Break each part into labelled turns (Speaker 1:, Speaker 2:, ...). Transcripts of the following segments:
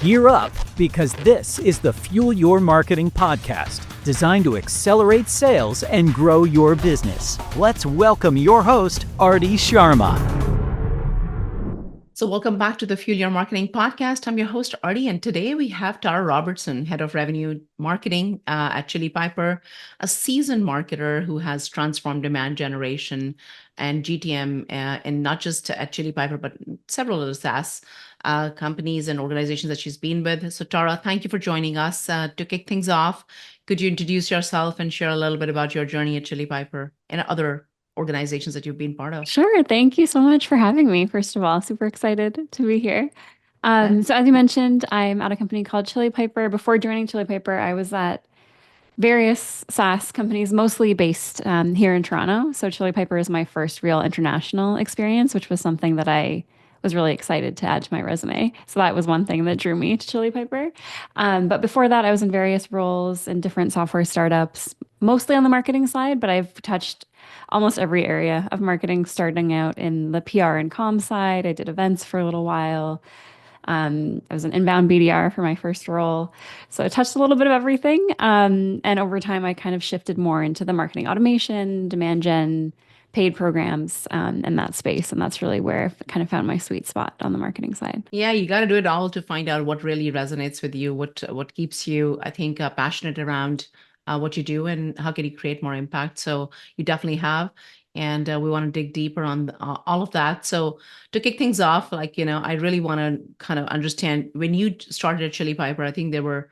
Speaker 1: Gear up, because this is the Fuel Your Marketing podcast, designed to accelerate sales and grow your business. Let's welcome your host, Arti Sharma.
Speaker 2: So welcome back to the Fuel Your Marketing podcast. I'm your host, Arti, and today we have Tara Robertson, Head of Revenue Marketing at Chili Piper, a seasoned marketer who has transformed demand generation and GTM, and not just at Chili Piper, but several other SaaS companies and organizations that she's been with. So Tara, thank you for joining us. To kick things off, could you introduce yourself and share a little bit about your journey at Chili Piper and other organizations that you've been part of?
Speaker 3: Sure. Thank you so much for having me. First of all, super excited to be here. So as you mentioned, I'm at a company called Chili Piper. Before joining Chili Piper, I was at various SaaS companies, mostly based here in Toronto. So Chili Piper is my first real international experience, which was something that I was really excited to add to my resume. So that was one thing that drew me to Chili Piper. But before that, I was in various roles in different software startups, mostly on the marketing side, but I've touched almost every area of marketing, starting out in the PR and comm side. I did events for a little while. I was an inbound BDR for my first role. So I touched a little bit of everything. And over time, I kind of shifted more into the marketing automation, demand gen, paid programs, in that space. And that's really where I've kind of found my sweet spot on the marketing side.
Speaker 2: Yeah, you got to do it all to find out what really resonates with you, what keeps you, I think, passionate around what you do and how can you create more impact. So you definitely have. And we want to dig deeper on all of that. So to kick things off, I really want to kind of understand when you started at Chili Piper, I think your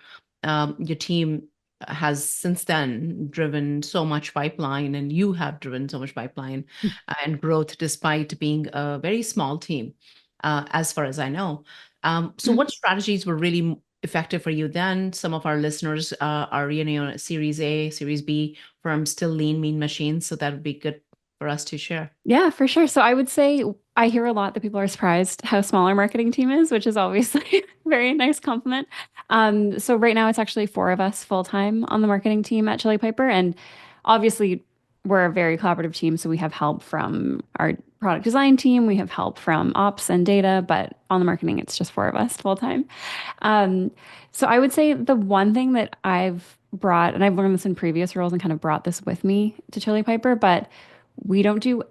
Speaker 2: team has since then driven so much pipeline, and you have driven so much pipeline and growth despite being a very small team, as far as I know. So what strategies were really effective for you then? Some of our listeners are, Series A, Series B firms, still lean, mean machines. So that would be good for us to share.
Speaker 3: Yeah, for sure. So I would say I hear a lot that people are surprised how small our marketing team is, which is obviously a very nice compliment. So right now it's actually 4 of us full-time on the marketing team at Chili Piper. And obviously we're a very collaborative team. So we have help from our product design team. We have help from ops and data, but on the marketing, it's just 4 of us full-time. So I would say the one thing that I've brought, and I've learned this in previous roles and kind of brought this with me to Chili Piper, but we don't do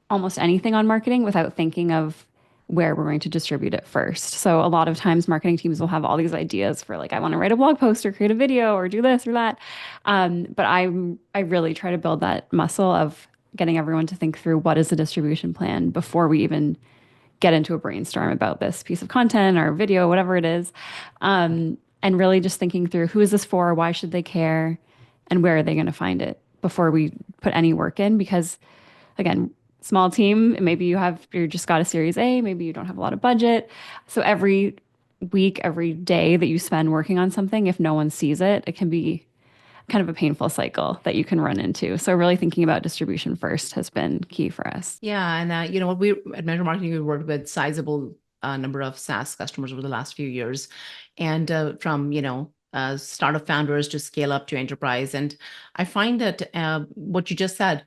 Speaker 3: almost anything on marketing without thinking of where we're going to distribute it first. So a lot of times marketing teams will have all these ideas for I want to write a blog post or create a video or do this or that. But I really try to build that muscle of getting everyone to think through what is the distribution plan before we even get into a brainstorm about this piece of content or video, whatever it is. And really just thinking through who is this for, why should they care, and where are they going to find it before we put any work in. Because again, small team, maybe you just got a Series A, maybe you don't have a lot of budget. So every week, every day that you spend working on something, if no one sees it, it can be kind of a painful cycle that you can run into. So really thinking about distribution first has been key for us.
Speaker 2: Yeah. And what we at Measure Marketing, we worked with sizable number of SaaS customers over the last few years. And from, startup founders to scale up to enterprise. And I find that what you just said,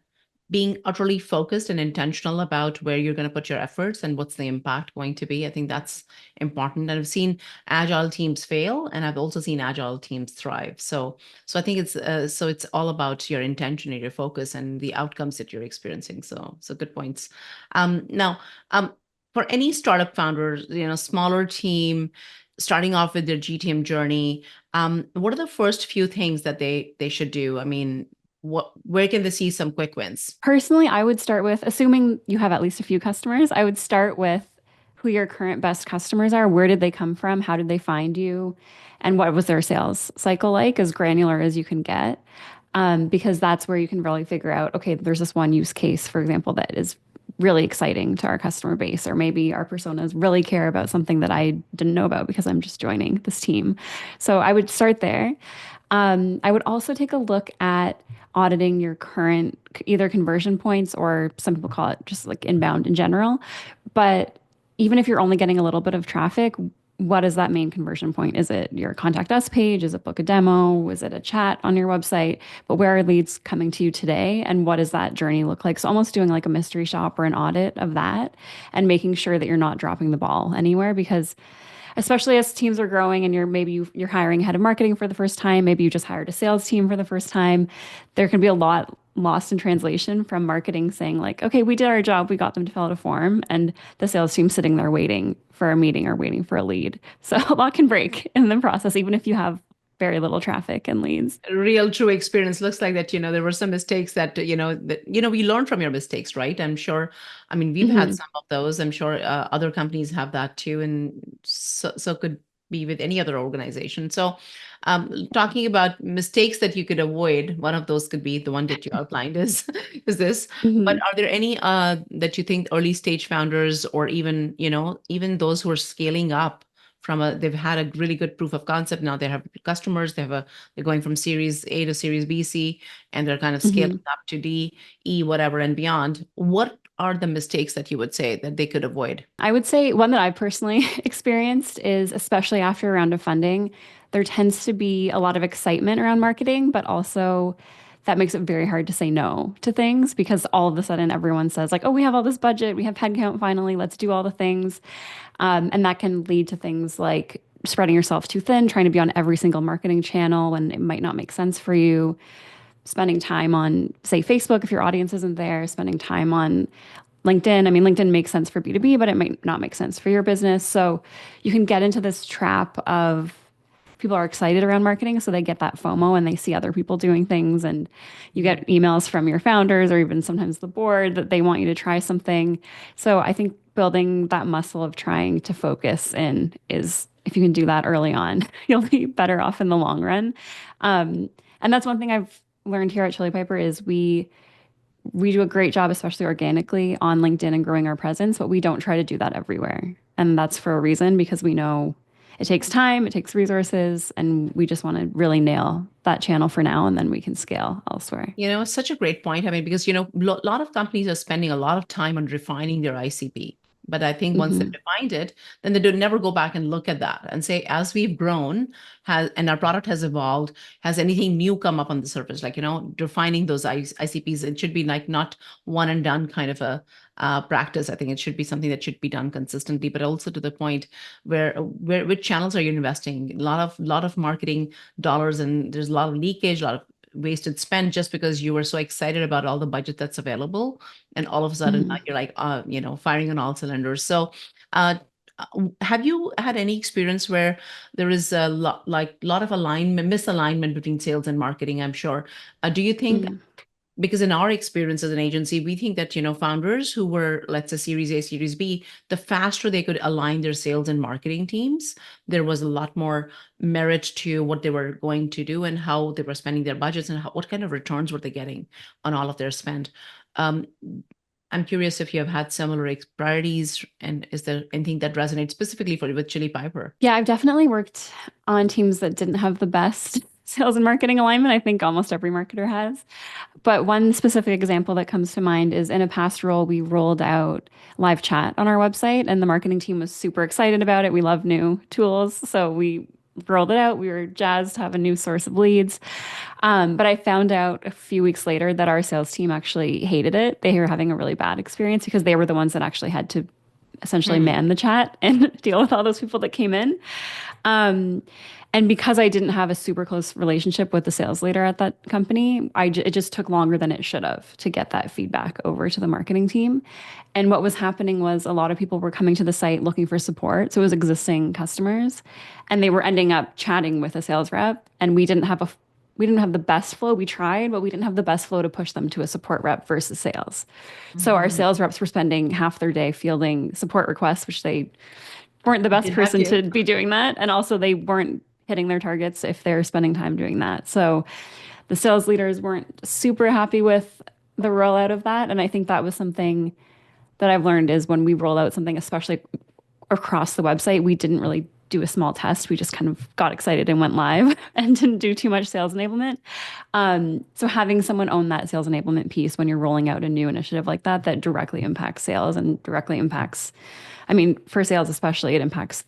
Speaker 2: being utterly focused and intentional about where you're going to put your efforts and what's the impact going to be. I think that's important. And I've seen agile teams fail, and I've also seen agile teams thrive. So I think it's all about your intention and your focus and the outcomes that you're experiencing. So good points. Now, for any startup founders, smaller team, starting off with their GTM journey, what are the first few things that they should do? I mean, where can they see some quick wins?
Speaker 3: Personally, I would start with, assuming you have at least a few customers, I would start with who your current best customers are. Where did they come from? How did they find you? And what was their sales cycle like, as granular as you can get? Because that's where you can really figure out, okay, there's this one use case, for example, that is really exciting to our customer base, or maybe our personas really care about something that I didn't know about because I'm just joining this team. So I would start there. I would also take a look at auditing your current either conversion points, or some people call it just inbound in general. But even if you're only getting a little bit of traffic, what is that main conversion point? Is it your contact us page? Is it book a demo? Is it a chat on your website? But where are leads coming to you today? And what does that journey look like? So almost doing a mystery shop or an audit of that, and making sure that you're not dropping the ball anywhere. Because especially as teams are growing and you're hiring a head of marketing for the first time, maybe you just hired a sales team for the first time, there can be a lot lost in translation from marketing saying like, okay, we did our job, we got them to fill out a form, and the sales team sitting there waiting for a meeting or waiting for a lead. So a lot can break in the process, even if you have very little traffic and leads.
Speaker 2: Real true experience looks like that, there were some mistakes that, we learn from your mistakes, right? I'm sure. I mean, we've had
Speaker 3: Mhm.
Speaker 2: some of those. I'm sure other companies have that too. And so could be with any other organization. So talking about mistakes that you could avoid, one of those could be the one that you outlined is this. But
Speaker 3: Mhm.
Speaker 2: are there any that you think early stage founders or even, even those who are scaling up they've had a really good proof of concept. Now they have customers, they're going from series A to series B, C, and they're kind of scaling
Speaker 3: Mhm.
Speaker 2: up to D, E, whatever, and beyond. What are the mistakes that you would say that they could avoid?
Speaker 3: I would say one that I've personally experienced is, especially after a round of funding, there tends to be a lot of excitement around marketing, but also that makes it very hard to say no to things because all of a sudden everyone says like, oh, we have all this budget, we have headcount finally, let's do all the things. And that can lead to things like spreading yourself too thin, trying to be on every single marketing channel when it might not make sense for you, spending time on, say, Facebook if your audience isn't there, spending time on LinkedIn. I mean, LinkedIn makes sense for B2B, but it might not make sense for your business. So you can get into this trap of people are excited around marketing, so they get that FOMO and they see other people doing things, and you get emails from your founders or even sometimes the board that they want you to try something. So I think building that muscle of trying to focus in is, if you can do that early on, you'll be better off in the long run. And that's one thing I've learned here at Chili Piper is we do a great job, especially organically on LinkedIn and growing our presence, but we don't try to do that everywhere. And that's for a reason because we know it takes time, it takes resources, and we just want to really nail that channel for now, and then we can scale elsewhere.
Speaker 2: It's such a great point. I mean, because, a lot of companies are spending a lot of time on refining their ICP. But I think once they've
Speaker 3: Hmm.
Speaker 2: defined it, then they do never go back and look at that and say, as we've grown, and our product has evolved, has anything new come up on the surface? Like, defining those ICPs, it should be like not one and done kind of a practice. I think it should be something that should be done consistently, but also to the point where which channels are you investing? A lot of marketing dollars, and there's a lot of leakage, a lot of wasted spend just because you were so excited about all the budget that's available, and all of a sudden now
Speaker 3: Hmm.
Speaker 2: you're like firing on all cylinders. So have you had any experience where there is a lot of misalignment between sales and marketing? I'm sure. Do you think,
Speaker 3: Hmm.
Speaker 2: because in our experience as an agency, we think that, founders who were, let's say, series A, series B, the faster they could align their sales and marketing teams, there was a lot more merit to what they were going to do and how they were spending their budgets, and what kind of returns were they getting on all of their spend. um, I'm curious if you have had similar priorities, and is there anything that resonates specifically with Chili Piper?
Speaker 3: Yeah, I've definitely worked on teams that didn't have the best sales and marketing alignment. I think almost every marketer has. But one specific example that comes to mind is in a past role, we rolled out live chat on our website, and the marketing team was super excited about it. We love new tools. So we rolled it out. We were jazzed to have a new source of leads. But I found out a few weeks later that our sales team actually hated it. They were having a really bad experience because they were the ones that actually had to essentially
Speaker 2: Hmm.
Speaker 3: man the chat and deal with all those people that came in. Um, and because I didn't have a super close relationship with the sales leader at that company, it just took longer than it should have to get that feedback over to the marketing team. And what was happening was a lot of people were coming to the site looking for support. So it was existing customers, and they were ending up chatting with a sales rep, and we didn't have the best flow. We tried, but we didn't have the best flow to push them to a support rep versus sales. So our
Speaker 2: Mhm.
Speaker 3: sales reps were spending half their day fielding support requests, which they weren't the best
Speaker 2: Didn't have
Speaker 3: person
Speaker 2: to.
Speaker 3: to be doing that. And also, they weren't hitting their targets if they're spending time doing that. So the sales leaders weren't super happy with the rollout of that. And I think that was something that I've learned is when we roll out something, especially across the website, we didn't really do a small test. We just kind of got excited and went live and didn't do too much sales enablement. So having someone own that sales enablement piece when you're rolling out a new initiative like that, that directly impacts sales and directly impacts, I mean, for sales especially, it impacts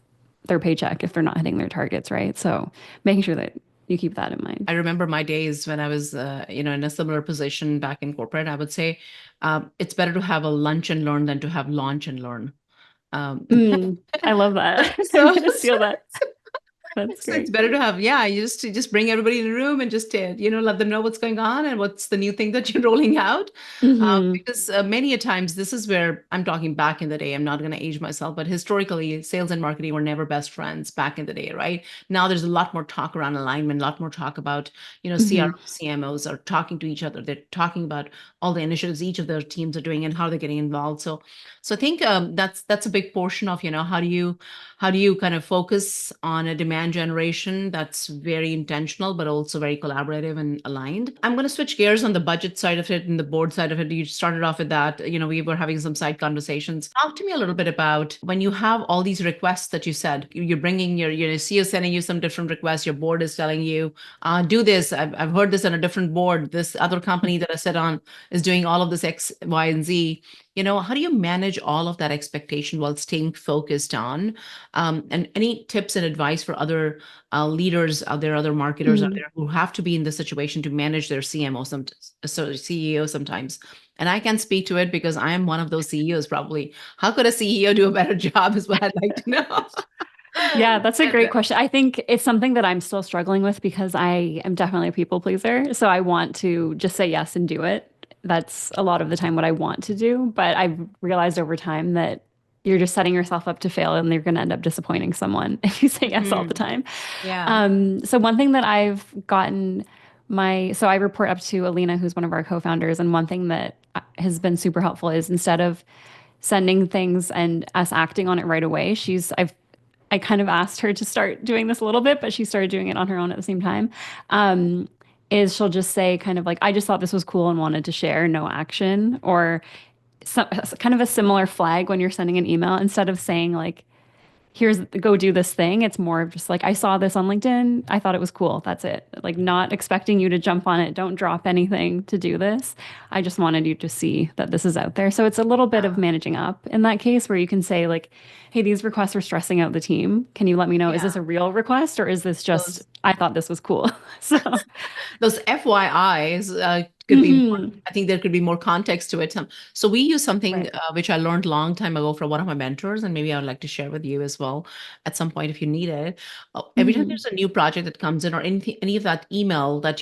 Speaker 3: their paycheck if they're not hitting their targets, right? So making sure that you keep that in mind.
Speaker 2: I remember my days when I was, in a similar position back in corporate. I would say it's better to have a lunch and learn than to have launch and learn.
Speaker 3: I love that. I'm
Speaker 2: So,
Speaker 3: going to steal that. That's
Speaker 2: so it's
Speaker 3: great.
Speaker 2: better to have, yeah, you just bring everybody in the room and just, let them know what's going on and what's the new thing that you're rolling out.
Speaker 3: Hmm.
Speaker 2: Because many a times, this is where I'm talking back in the day. I'm not going to age myself, but historically, sales and marketing were never best friends back in the day, right? Now there's a lot more talk around alignment, a lot more talk about,
Speaker 3: Hmm.
Speaker 2: CROs, CMOs are talking to each other. They're talking about all the initiatives each of their teams are doing and how they're getting involved. So I think that's a big portion of, how do you kind of focus on a demand generation that's very intentional, but also very collaborative and aligned? I'm going to switch gears on the budget side of it and the board side of it. You started off with that. We were having some side conversations. Talk to me a little bit about when you have all these requests that you said, you're bringing your CEO sending you some different requests, your board is telling you, do this. I've heard this on a different board. This other company that I sit on is doing all of this X, Y, and Z. How do you manage all of that expectation while staying focused on and any tips and advice for other leaders out there, other marketers out there who have to be in this situation to manage their CMO, so CEO sometimes? And I can speak to it because I am one of those CEOs probably. How could a CEO do a better job is what I'd like to know.
Speaker 3: Yeah, that's a
Speaker 2: And,
Speaker 3: great question. I think it's something that I'm still struggling with because I am definitely a people pleaser. So I want to just say yes and do it. That's a lot of the time what I want to do. But I've realized over time that you're just setting yourself up to fail and you're going to end up disappointing someone if you say yes all the
Speaker 2: Mhm.
Speaker 3: time.
Speaker 2: Yeah.
Speaker 3: So one thing that I've gotten so I report up to Alina, who's one of our co-founders, and one thing that has been super helpful is instead of sending things and us acting on it right away, I kind of asked her to start doing this a little bit, but she started doing it on her own at the same time. Um, is she'll just say kind of like, I just thought this was cool and wanted to share, no action, or kind of a similar flag when you're sending an email instead of saying like, go do this thing. It's more of just like, I saw this on LinkedIn. I thought it was cool. That's it. Like, not expecting you to jump on it. Don't drop anything to do this. I just wanted you to see that this is out there. So it's a little bit of managing up in that case where you can say, like, hey, these requests are stressing out the team. Can you let me know? Is this
Speaker 2: Yeah.
Speaker 3: a real request or is this just,
Speaker 2: Those
Speaker 3: I thought this was cool? So,
Speaker 2: those FYIs could be more,
Speaker 3: mhm,
Speaker 2: I think there could be more context to it. So we use something
Speaker 3: right.
Speaker 2: which I learned a long time ago from one of my mentors, and maybe I would like to share with you as well at some point if you need it. Every time
Speaker 3: Hmm.
Speaker 2: there's a new project that comes in or any of that email that,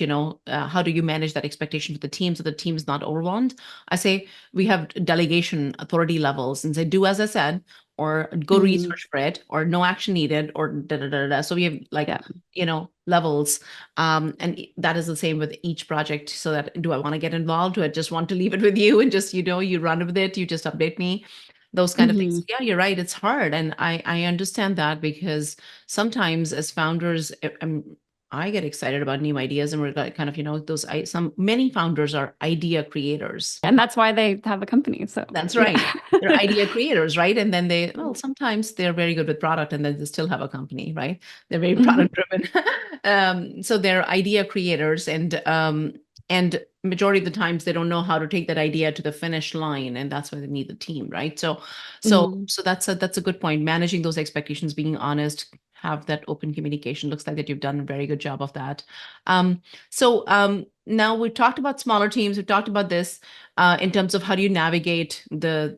Speaker 2: how do you manage that expectation for the team so the team is not overwhelmed? I say we have delegation authority levels and say, do as I said, or go
Speaker 3: Hmm.
Speaker 2: research for it, or no action needed, or da da da da. So we have like,
Speaker 3: Yeah.
Speaker 2: levels. And that is the same with each project. So that, do I want to get involved? Do I just want to leave it with you and just, you run with it, you just update me, those kind of things.
Speaker 3: Hmm.
Speaker 2: So yeah, you're right. It's hard. And I understand that because sometimes as founders, I get excited about new ideas and we're kind of, many founders are idea creators.
Speaker 3: And that's why they have a company. So,
Speaker 2: That's
Speaker 3: yeah.
Speaker 2: right. They're idea creators, right? And then sometimes they're very good with product and then they still have a company, right? They're very
Speaker 3: Mhm.
Speaker 2: product driven. So they're idea creators and majority of the times they don't know how to take that idea to the finish line. And that's why they need the team, right? So so
Speaker 3: Mhm.
Speaker 2: so that's a good point. Managing those expectations, being honest, have that open communication. Looks like that you've done a very good job of that. Now we've talked about smaller teams, we've talked about this in terms of how do you navigate the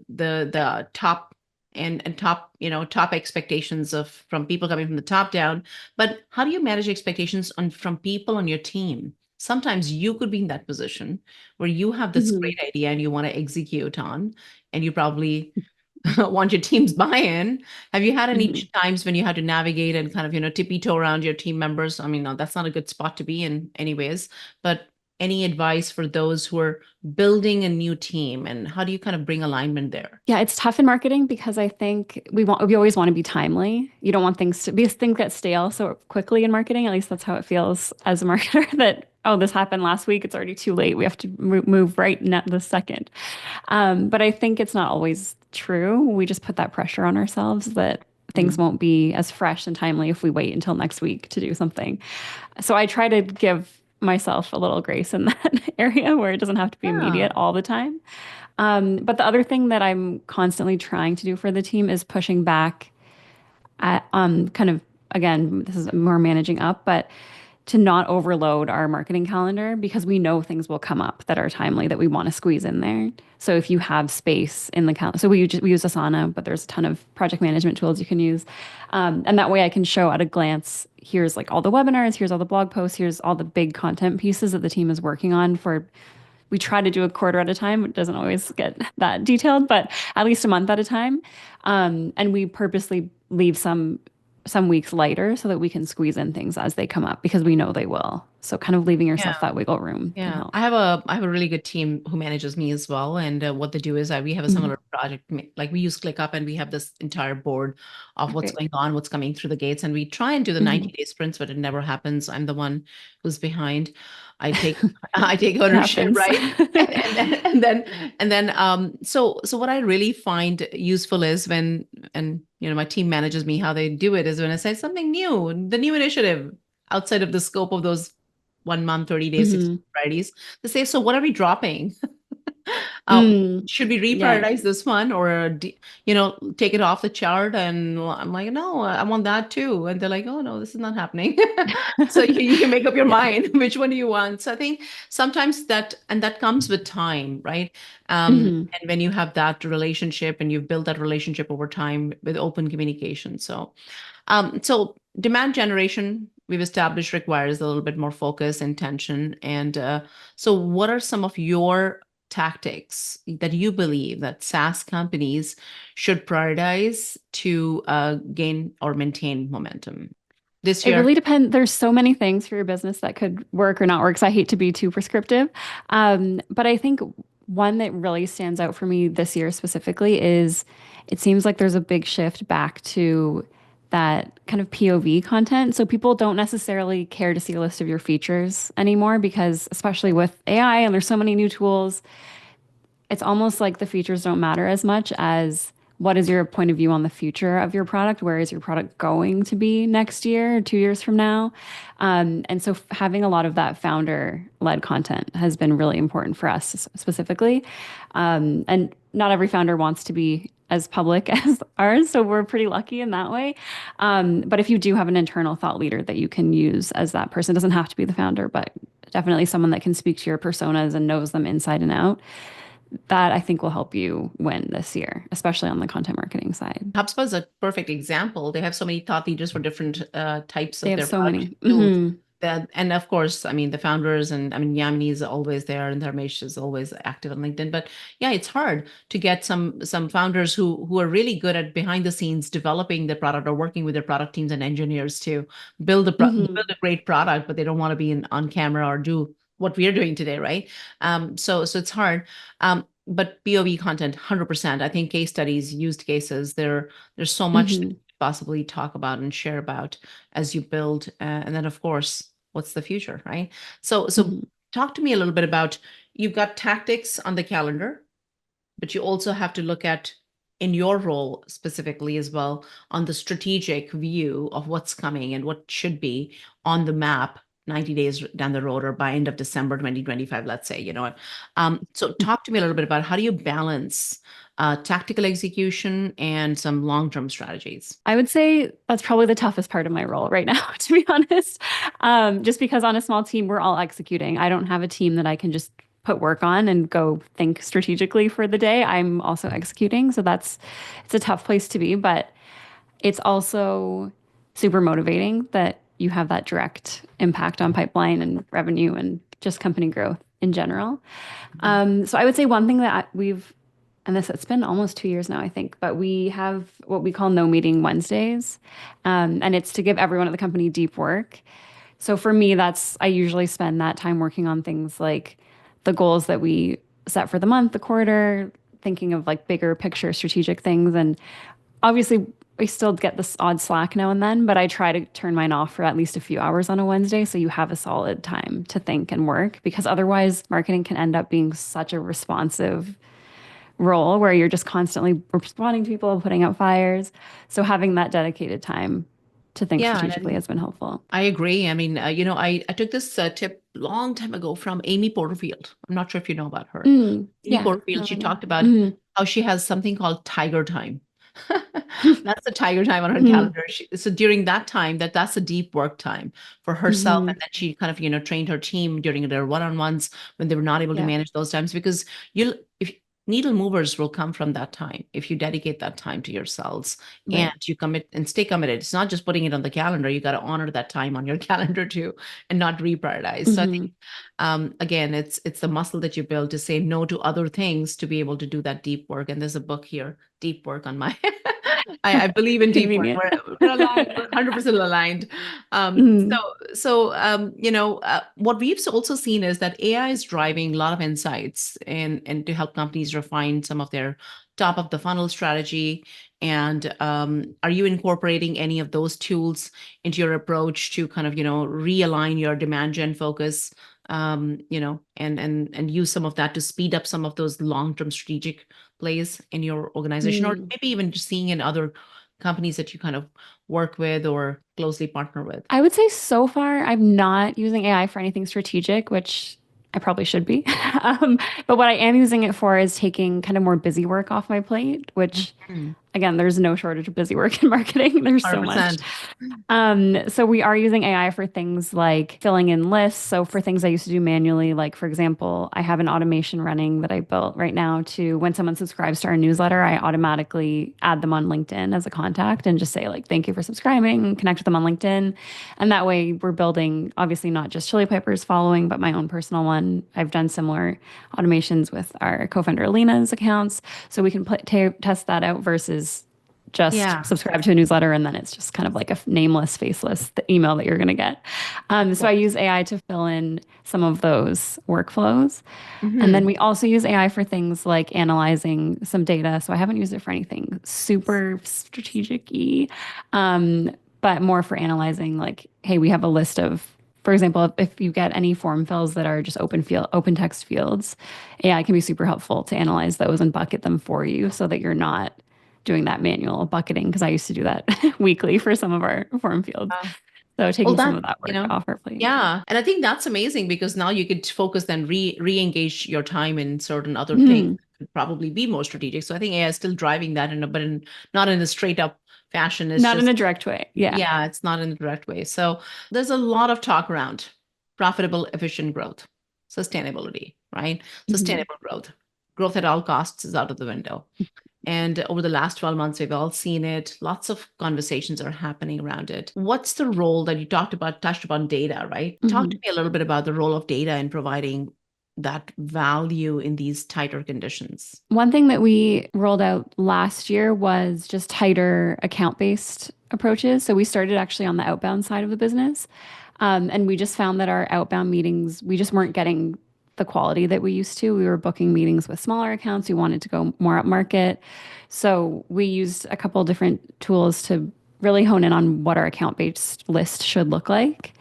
Speaker 2: top and top top expectations of from people coming from the top down, but how do you manage expectations from people on your team? Sometimes you could be in that position where you have this
Speaker 3: Mhm.
Speaker 2: great idea and you want to execute on, and you probably want your team's buy-in. Have you had any
Speaker 3: Mhm.
Speaker 2: times when you had to navigate and kind of, tippy toe around your team members? I mean, no, that's not a good spot to be in anyways, but any advice for those who are building a new team and how do you kind of bring alignment there?
Speaker 3: Yeah, it's tough in marketing because I think we always want to be timely. You don't want things get stale so quickly in marketing. At least that's how it feels as a marketer that, oh, this happened last week. It's already too late. We have to move right now this second. But I think it's not always true. We just put that pressure on ourselves that things
Speaker 2: Mm.
Speaker 3: won't be as fresh and timely if we wait until next week to do something. So I try to give myself a little grace in that area where it doesn't have to be immediate
Speaker 2: Yeah.
Speaker 3: all the time. But the other thing that I'm constantly trying to do for the team is pushing back at kind of, again, this is more managing up, but to not overload our marketing calendar because we know things will come up that are timely that we want to squeeze in there. So if you have space in the calendar, so we use Asana, but there's a ton of project management tools you can use. And that way I can show at a glance, here's like all the webinars, here's all the blog posts, here's all the big content pieces that the team is working on for, we try to do a quarter at a time. It doesn't always get that detailed, but at least a month at a time. And we purposely leave some weeks lighter so that we can squeeze in things as they come up because we know they will. So kind of leaving yourself that wiggle room can
Speaker 2: Yeah,
Speaker 3: help.
Speaker 2: I have a really good team who manages me as well. And what they do is we have a similar project, like we use ClickUp, and we have this entire board of what's going on, what's coming through the gates, and we try and do the 90-day sprints, but it never happens. I'm the one who's behind. I take I take ownership, right? So what I really find useful is when, and my team manages me, how they do it is when I say something new, the new initiative outside of the scope of those 1 month, 30 days, 60 varieties, they say, so what are we dropping? Should we reprioritize this one, or take it off the chart? And I'm like, no, I want that too. And they're like, oh no, this is not happening. So you can make up your mind which one do you want. So I think sometimes that comes with time, right? And when you have that relationship and you've built that relationship over time with open communication. So demand generation, we've established, requires a little bit more focus, intention. And so what are some of your tactics that you believe that SaaS companies should prioritize to gain or maintain momentum this
Speaker 3: It
Speaker 2: year?
Speaker 3: really depends. There's so many things for your business that could work or not work. So I hate to be too prescriptive. But I think one that really stands out for me this year specifically is it seems like there's a big shift back to that kind of POV content. So people don't necessarily care to see a list of your features anymore because, especially with AI and there's so many new tools, it's almost like the features don't matter as much as what is your point of view on the future of your product? Where is your product going to be next year or 2 years from now? And so having a lot of that founder-led content has been really important for us specifically. And not every founder wants to be as public as ours, so we're pretty lucky in that way. But if you do have an internal thought leader that you can use as that person, it doesn't have to be the founder, but definitely someone that can speak to your personas and knows them inside and out, that I think will help you win this year, especially on the content marketing side.
Speaker 2: HubSpot is a perfect example. They have so many thought leaders for different types of
Speaker 3: They have
Speaker 2: their
Speaker 3: so many.
Speaker 2: tools. And of course, I mean, the founders, and I mean, Yamini is always there, and Dharmesh is always active on LinkedIn. But yeah, it's hard to get some founders who are really good at behind the scenes developing the product or working with their product teams and engineers to build build a great product, but they don't want to be on camera or do what we are doing today, right? So it's hard. But POV content, 100%. I think case studies, used cases, there's so much to possibly talk about and share about as you build. And then, of course, what's the future, right? So talk to me a little bit about, you've got tactics on the calendar, but you also have to look at, in your role specifically as well, on the strategic view of what's coming and what should be on the map 90 days down the road, or by end of December 2025, let's say, So talk to me a little bit about, how do you balance tactical execution and some long-term strategies?
Speaker 3: I would say that's probably the toughest part of my role right now, to be honest. Just because on a small team, we're all executing. I don't have a team that I can just put work on and go think strategically for the day. I'm also executing. So it's a tough place to be, but it's also super motivating that you have that direct impact on pipeline and revenue and just company growth in general. So I would say one thing that it's been almost 2 years now, I think, but we have what we call no meeting Wednesdays. And it's to give everyone at the company deep work. So for me, I usually spend that time working on things like the goals that we set for the month, the quarter, thinking of like bigger picture strategic things. And obviously I still get this odd slack now and then, but I try to turn mine off for at least a few hours on a Wednesday so you have a solid time to think and work, because otherwise marketing can end up being such a responsive role where you're just constantly responding to people, putting out fires. So having that dedicated time to think strategically has been helpful.
Speaker 2: I agree. I mean, I took this tip long time ago from Amy Porterfield. I'm not sure if you know about her. Amy Porterfield, she talked about how she has something called tiger time. That's the tiger time on her
Speaker 3: Mhm.
Speaker 2: calendar. So during that time, that's a deep work time for herself. And
Speaker 3: Mhm.
Speaker 2: then she kind of, trained her team during their one-on-ones when they were not able to
Speaker 3: Yeah.
Speaker 2: manage those times, because if needle movers will come from that time if you dedicate that time to yourselves and
Speaker 3: Right.
Speaker 2: you commit and stay committed. It's not just putting it on the calendar. You got to honor that time on your calendar too and not reprioritize. So I think
Speaker 3: Mhm.
Speaker 2: again, it's the muscle that you build to say no to other things to be able to do that deep work. And there's a book here, Deep Work, on my I believe in deep work.
Speaker 3: Convenient.
Speaker 2: We're aligned. We're 100% aligned.
Speaker 3: Mhm.
Speaker 2: What we've also seen is that AI is driving a lot of insights and to help companies refine some of their top of the funnel strategy. And are you incorporating any of those tools into your approach to kind of, realign your demand gen focus, and use some of that to speed up some of those long-term strategic plays in your organization, or
Speaker 3: Mm.
Speaker 2: maybe even just seeing in other companies that you kind of work with or closely partner with?
Speaker 3: I would say so far I'm not using AI for anything strategic, which I probably should be. But what I am using it for is taking kind of more busy work off my plate, which
Speaker 2: Mhm.
Speaker 3: again, there's no shortage of busy work in marketing. There's so much.
Speaker 2: 100%.
Speaker 3: So we are using AI for things like filling in lists. So for things I used to do manually, like for example, I have an automation running that I built right now to when someone subscribes to our newsletter, I automatically add them on LinkedIn as a contact and just say like, thank you for subscribing, connect with them on LinkedIn. And that way we're building obviously not just Chili Piper's following, but my own personal one. I've done similar automations with our co-founder Alina's accounts. So we can test that out versus just
Speaker 2: Yeah.
Speaker 3: subscribe to a newsletter and then it's just kind of like a nameless, faceless email that you're going to get.
Speaker 2: Of
Speaker 3: So I
Speaker 2: course.
Speaker 3: use AI to fill in some of those workflows. And then
Speaker 2: Hmm.
Speaker 3: we also use AI for things like analyzing some data. So I haven't used it for anything super strategic-y, but more for analyzing like, hey, we have a list of, for example, if you get any form fills that are just open text fields, AI can be super helpful to analyze those and bucket them for you so that you're not doing that manual bucketing because I used to do that weekly for some of our form fields. So
Speaker 2: Well,
Speaker 3: taking some
Speaker 2: that,
Speaker 3: of that work off our plate.
Speaker 2: yeah. And I think that's amazing because now you could focus then re-engage your time in certain other things
Speaker 3: Mhm.
Speaker 2: that could probably be more strategic. So I think AI is still driving that not in a straight up fashion. It's
Speaker 3: Not in
Speaker 2: just,
Speaker 3: a direct way. Yeah.
Speaker 2: yeah, it's not in a direct way. So there's a lot of talk around profitable, efficient growth, sustainability, right?
Speaker 3: Mhm.
Speaker 2: Sustainable growth. Growth at all costs is out of the window. And over the last 12 months, we've all seen it. Lots of conversations are happening around it. What's the role that you touched upon data, right? Talk to
Speaker 3: Mhm.
Speaker 2: me a little bit about the role of data in providing that value in these tighter conditions.
Speaker 3: One thing that we rolled out last year was just tighter account-based approaches. So we started actually on the outbound side of the business. And we just found that our outbound meetings, we just weren't getting the quality that we used to. We were booking meetings with smaller accounts. We wanted to go more up market. So we used a couple different tools to really hone in on what our account-based list should look like.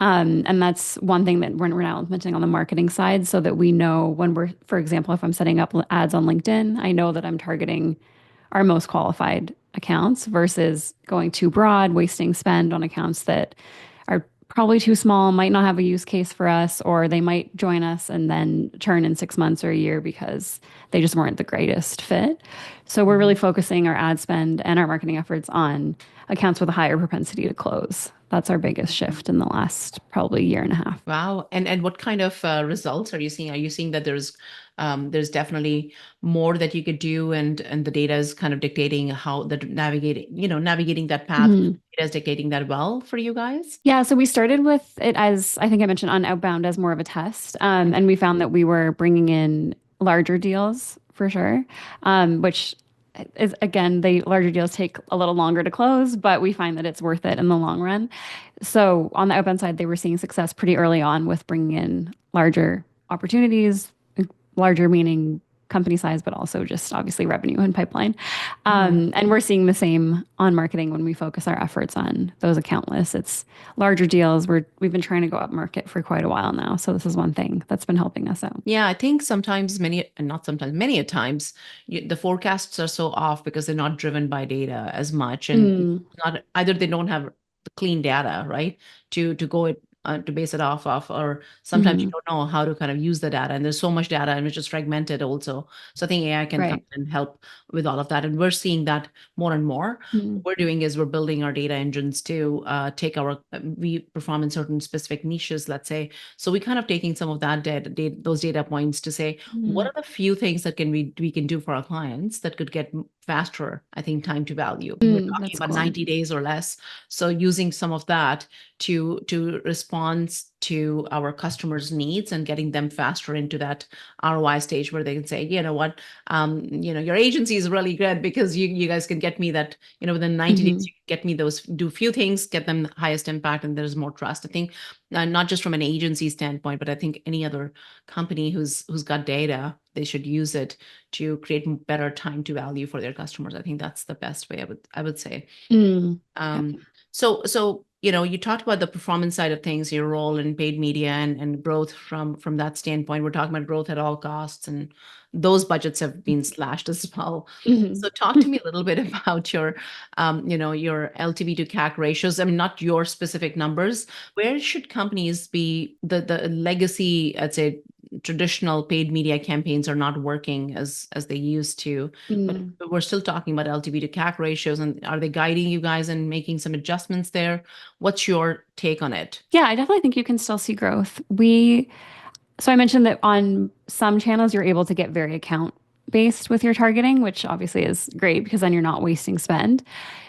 Speaker 3: And that's one thing that we're now implementing on the marketing side so that we know when we're, for example, if I'm setting up ads on LinkedIn, I know that I'm targeting our most qualified accounts versus going too broad, wasting spend on accounts that are probably too small, might not have a use case for us, or they might join us and then churn in 6 months or a year because they just weren't the greatest fit. So we're really
Speaker 2: Mhm.
Speaker 3: focusing our ad spend and our marketing efforts on accounts with a higher propensity to close. That's our biggest shift in the last probably year and a half.
Speaker 2: Wow. And what kind of results are you seeing? Are you seeing that there's definitely more that you could do, and the data is kind of dictating how the navigating that path.
Speaker 3: Mhm.
Speaker 2: It is dictating that well for you guys?
Speaker 3: Yeah, so we started with it as I think I mentioned on outbound as more of a test, and we found that we were bringing in larger deals for sure, which is again the larger deals take a little longer to close, but we find that it's worth it in the long run. So on the outbound side, they were seeing success pretty early on with bringing in larger opportunities, larger meaning company size, but also just obviously revenue and pipeline. And we're seeing the same on marketing when we focus our efforts on those account lists. It's larger deals. We've been trying to go up market for quite a while now. So this is one thing that's been helping us out.
Speaker 2: Yeah, I think sometimes not sometimes, many a times, the forecasts are so off because they're not driven by data as much, and
Speaker 3: Mm,
Speaker 2: not either they don't have the clean data, right, to go it to base it off of, or sometimes you
Speaker 3: Mhm.
Speaker 2: don't know how to kind of use the data, and there's so much data and it's just fragmented also. So I think AI can come
Speaker 3: Right.
Speaker 2: and help with all of that, and we're seeing that more and more.
Speaker 3: Mhm.
Speaker 2: What we're doing is we're building our data engines to take our we perform in certain specific niches, let's say. So we kind of taking some of that those data points to say what
Speaker 3: Mhm.
Speaker 2: are the few things that can we can do for our clients that could get faster, I think, time to value. We're talking
Speaker 3: That's
Speaker 2: about
Speaker 3: cool.
Speaker 2: 90 days or less. So using some of that to respond to our customers' needs and getting them faster into that ROI stage where they can say, you know what, your agency is really good because you guys can get me that, within 90 days,
Speaker 3: Mhm.
Speaker 2: you can get me those, do few things, get them the highest impact, and there's more trust. I think not just from an agency standpoint, but I think any other company who's got data, they should use it to create better time to value for their customers. I think that's the best way I would say.
Speaker 3: Mm. Yep.
Speaker 2: So you talked about the performance side of things, your role in paid media and growth from that standpoint. We're talking about growth at all costs, and those budgets have been slashed as well.
Speaker 3: Mhm.
Speaker 2: So talk to me a little bit about your LTV to CAC ratios. I mean, not your specific numbers. Where should companies be? The legacy, I'd say, traditional paid media campaigns are not working as they used to, but
Speaker 3: Mm.
Speaker 2: we're still talking about LTV to CAC ratios. And are they guiding you guys and making some adjustments there? What's your take on it?
Speaker 3: Yeah, I definitely think you can still see growth. So I mentioned that on some channels, you're able to get very account based with your targeting, which obviously is great because then you're not wasting spend.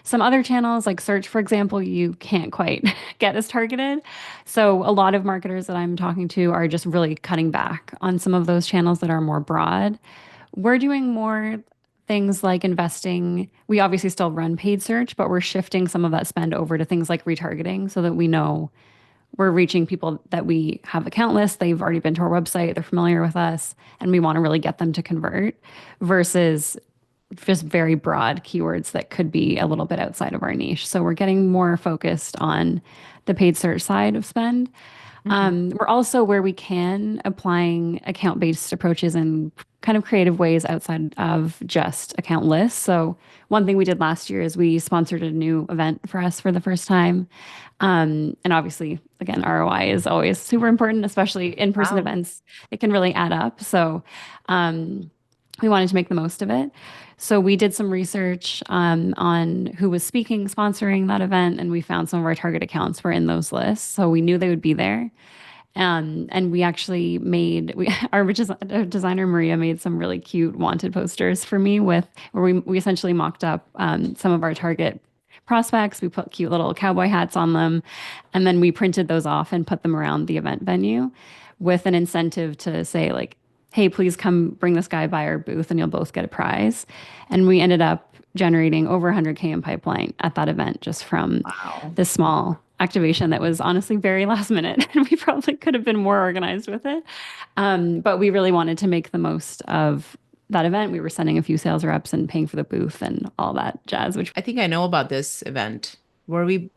Speaker 3: Some other channels, like search, for example, you can't quite get as targeted. So a lot of marketers that I'm talking to are just really cutting back on some of those channels that are more broad. We're doing more things like investing. We obviously still run paid search, but we're shifting some of that spend over to things like retargeting so that we know we're reaching people that we have account lists. They've already been to our website, they're familiar with us, and we want to really get them to convert versus just very broad keywords that could be a little bit outside of our niche. So we're getting more focused on the paid search side of spend.
Speaker 2: Mhm.
Speaker 3: We're also, where we can, applying account-based approaches in kind of creative ways outside of just account lists. So one thing we did last year is we sponsored a new event for us for the first time. And obviously, again, ROI is always super important, especially in-person
Speaker 2: Wow.
Speaker 3: events. It can really add up. So we wanted to make the most of it. So we did some research on who was speaking, sponsoring that event, and we found some of our target accounts were in those lists. So we knew they would be there. And we actually our designer Maria made some really cute wanted posters for me where we essentially mocked up some of our target prospects. We put cute little cowboy hats on them, and then we printed those off and put them around the event venue with an incentive to say like, hey, please come bring this guy by our booth and you'll both get a prize. And we ended up generating over 100K in pipeline at that event just from
Speaker 2: Wow.
Speaker 3: this small activation that was honestly very last minute. And we probably could have been more organized with it. But we really wanted to make the most of that event. We were sending a few sales reps and paying for the booth and all that jazz, which
Speaker 2: I think I know about this event. Were we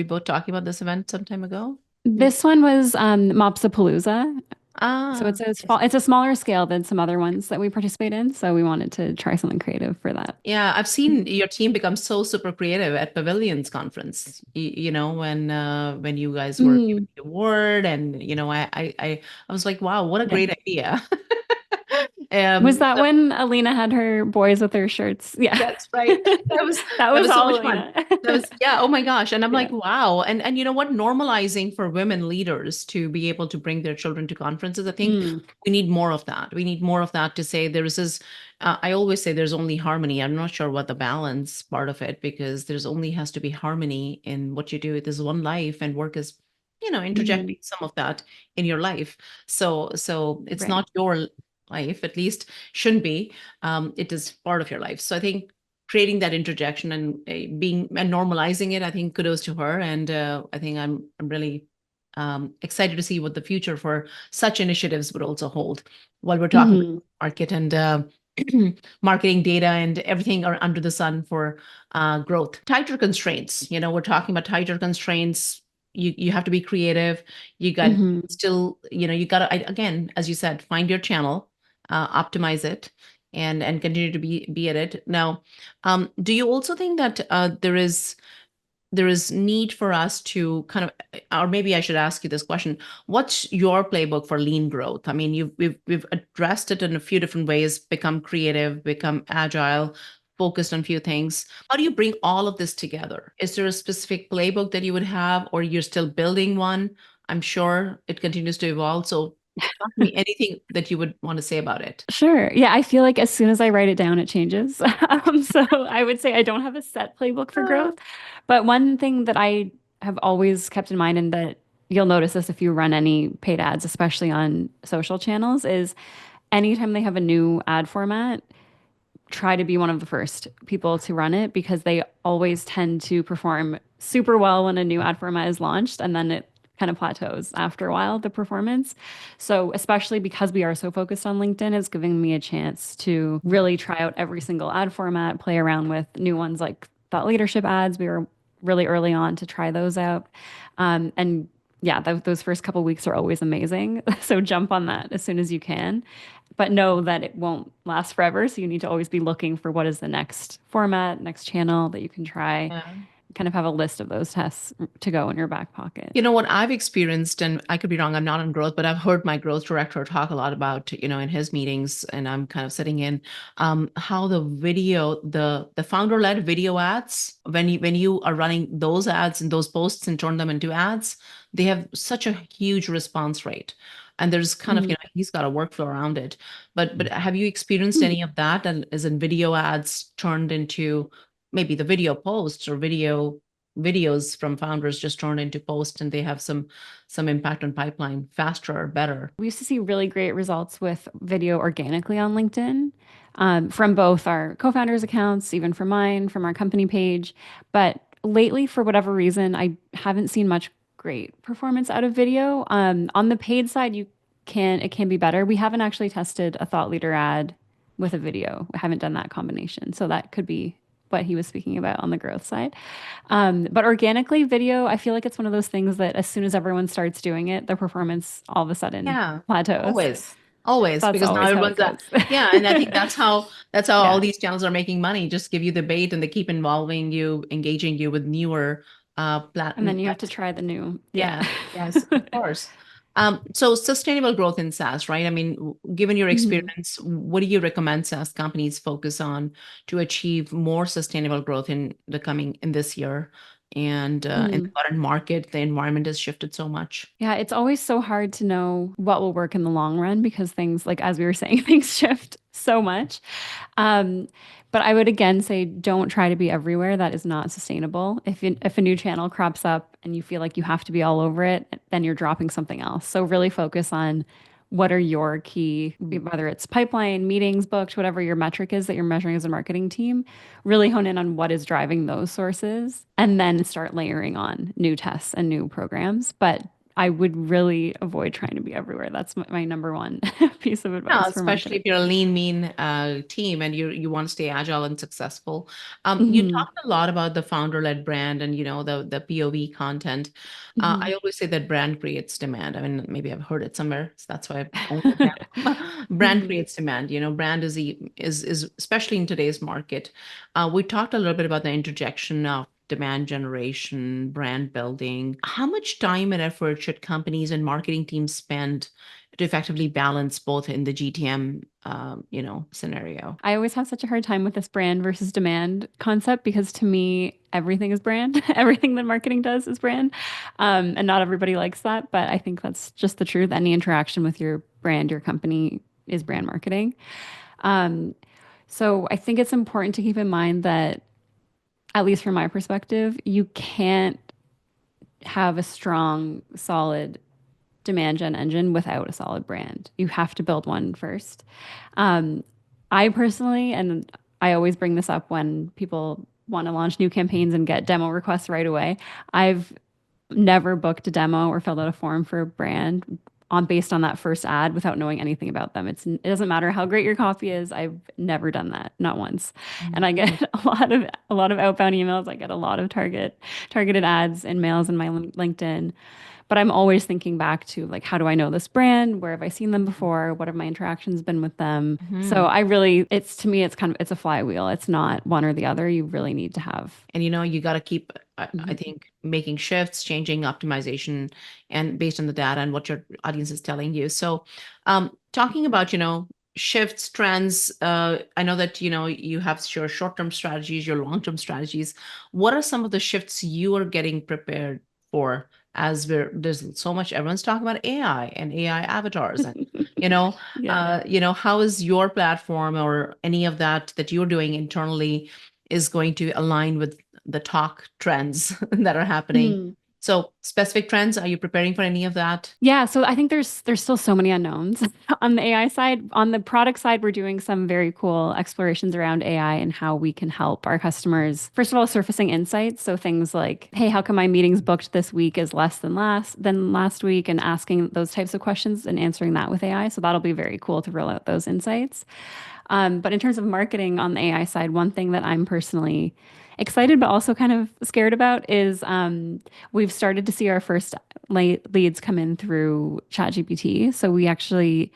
Speaker 2: both talking about this event some time ago? Maybe.
Speaker 3: this one was Mopsapalooza. So
Speaker 2: Ah,
Speaker 3: it's a smaller scale than some other ones that we participate in. So we wanted to try something creative for that.
Speaker 2: yeah, I've seen your team become so super creative at Pavilions conference. When you guys were giving
Speaker 3: Mm.
Speaker 2: the award, and I was like, wow, what a
Speaker 3: Yeah.
Speaker 2: great idea.
Speaker 3: Was that
Speaker 2: So
Speaker 3: when Alina had her boys with her shirts? Yeah.
Speaker 2: that's right. That was
Speaker 3: That
Speaker 2: that
Speaker 3: was
Speaker 2: was so
Speaker 3: all
Speaker 2: much fun.
Speaker 3: Alina.
Speaker 2: That was, yeah, oh my gosh. And I'm like,
Speaker 3: Yeah.
Speaker 2: wow. And you know what? Normalizing for women leaders to be able to bring their children to conferences, I think
Speaker 3: Mm.
Speaker 2: we need more of that. We need more of that to say there is this. I always say there's only harmony. I'm not sure what the balance part of it, because there's only has to be harmony in what you do. There's one life, and work is,
Speaker 3: Mhm.
Speaker 2: interjecting some of that in your life. So it's
Speaker 3: Right.
Speaker 2: not your life, at least shouldn't be. It is part of your life. So I think creating that interjection and being and normalizing it, I think kudos to her. And I think I'm really excited to see what the future for such initiatives would also hold. While we're talking about
Speaker 3: Mhm.
Speaker 2: market and marketing data and everything are under the sun for growth, tighter constraints. We're talking about tighter constraints. You have to be creative. You got
Speaker 3: Mhm.
Speaker 2: still, you got to, again, as you said, find your channel, optimize it, and continue to be at it. Now, do you also think that there is there is need for us to kind of, or maybe I should ask you this question. What's your playbook for lean growth? I mean, we've addressed it in a few different ways, become creative, become agile, focused on few things. How do you bring all of this together? Is there a specific playbook that you would have, or you're still building one? I'm sure it continues to evolve. So talk to me anything that you would want to say about it.
Speaker 3: Sure. Yeah, I feel like as soon as I write it down, it changes. So I would say I don't have a set playbook for
Speaker 2: Ah,
Speaker 3: growth. But one thing that I have always kept in mind, and that you'll notice this if you run any paid ads, especially on social channels, is anytime they have a new ad format, try to be one of the first people to run it because they always tend to perform super well when a new ad format is launched and then it kind of plateaus after a while, the performance. So, especially because we are so focused on LinkedIn, it's giving me a chance to really try out every single ad format, play around with new ones like thought leadership ads. We were really early on to try those out. And yeah, those first couple weeks are always amazing. So, jump on that as soon as you can, but know that it won't last forever. So you need to always be looking for what is the next format, next channel that you can try.
Speaker 2: yeah.
Speaker 3: Kind of have a list of those tests to go in your back pocket.
Speaker 2: You know what I've experienced, and I could be wrong, I'm not on growth, but I've heard my growth director talk a lot about, in his meetings, and I'm kind of sitting in, how the founder-led video ads, when you are running those ads and those posts and turn them into ads, they have such a huge response rate. And there's kind of,
Speaker 3: Mm.
Speaker 2: he's got a workflow around it. But have you experienced any of that? And is in video ads turned into maybe the video posts or videos from founders just turned into posts and they have some impact on pipeline faster or better?
Speaker 3: We used to see really great results with video organically on LinkedIn, from both our co-founders' accounts, even from mine, from our company page. But lately, for whatever reason, I haven't seen much great performance out of video. On the paid side, it can be better. We haven't actually tested a thought leader ad with a video. We haven't done that combination. So that could be what he was speaking about on the growth side. But organically, video, I feel like it's one of those things that as soon as everyone starts doing it, their performance all of a sudden
Speaker 2: Yeah,
Speaker 3: plateaus.
Speaker 2: always,
Speaker 3: That's
Speaker 2: because now
Speaker 3: always how it
Speaker 2: everyone's
Speaker 3: goes.
Speaker 2: yeah, and I think that's how all
Speaker 3: Yeah.
Speaker 2: these channels are making money. Just give you the bait and they keep involving you, engaging you with newer plat
Speaker 3: And then you have to try the new. Yeah.
Speaker 2: Yeah, yes, of course. So sustainable growth in SaaS, right? I mean, given your
Speaker 3: Mhm.
Speaker 2: experience, what do you recommend SaaS companies focus on to achieve more sustainable growth in this year? And in the
Speaker 3: Mhm.
Speaker 2: current market, the environment has shifted so much.
Speaker 3: Yeah, it's always so hard to know what will work in the long run because things, like as we were saying, things shift so much. Um, but I would again say don't try to be everywhere. That is not sustainable. If a new channel crops up and you feel like you have to be all over it, then you're dropping something else. So really focus on what are your key, whether it's pipeline, meetings booked, whatever your metric is that you're measuring as a marketing team, really hone in on what is driving those sources and then start layering on new tests and new programs. But I would really avoid trying to be everywhere. That's my number one piece of
Speaker 2: Yeah,
Speaker 3: advice for
Speaker 2: especially
Speaker 3: marketing.
Speaker 2: if you're a lean, mean team and you want to stay agile and successful. You
Speaker 3: Hmm.
Speaker 2: talked a lot about the founder-led brand and the POV content.
Speaker 3: Hmm.
Speaker 2: I always say that brand creates demand. I mean, maybe I've heard it somewhere, so that's why I own it now. Brand
Speaker 3: Hmm.
Speaker 2: creates demand. Brand is especially in today's market. We talked a little bit about the interjection of demand generation, brand building. How much time and effort should companies and marketing teams spend to effectively balance both in the GTM, scenario?
Speaker 3: I always have such a hard time with this brand versus demand concept because to me, everything is brand. Everything that marketing does is brand. And not everybody likes that, but I think that's just the truth. Any interaction with your brand, your company is brand marketing. Um, so I think it's important to keep in mind that, at least from my perspective, you can't have a strong, solid demand gen engine without a solid brand. You have to build one first. Um, I personally, and I always bring this up when people want to launch new campaigns and get demo requests right away. I've never booked a demo or filled out a form for a brand based on that first ad without knowing anything about them. It doesn't matter how great your copy is. I've never done that, not once. And I get
Speaker 2: Mhm.
Speaker 3: a lot of outbound emails. I get a lot of targeted ads and mails in my LinkedIn. But I'm always thinking back to, like, how do I know this brand? Where have I seen them before? What have my interactions been with them? So
Speaker 2: Mhm.
Speaker 3: I really, it's to me, it's a flywheel. It's not one or the other. You really need to have.
Speaker 2: And you got to keep I think making shifts, changing optimization, and based on the data and what your audience is telling you. So, talking about, shifts, trends, I know that, you have your short-term strategies, your long-term strategies. What are some of the shifts you are getting prepared for as there's so much, everyone's talking about AI and AI avatars and,
Speaker 3: Yeah.
Speaker 2: how is your platform or any of that you're doing internally is going to align with the talk trends that are happening.
Speaker 3: Mm.
Speaker 2: So specific trends, are you preparing for any of that?
Speaker 3: Yeah, so I think there's still so many unknowns on the AI side. On the product side, we're doing some very cool explorations around AI and how we can help our customers. First of all, surfacing insights. So things like, hey, how come my meetings booked this week is less than last week, and asking those types of questions and answering that with AI. So that'll be very cool to roll out those insights. But in terms of marketing on the AI side, one thing that I'm personally excited but also kind of scared about is we've started to see our first leads come in through ChatGPT. So we actually,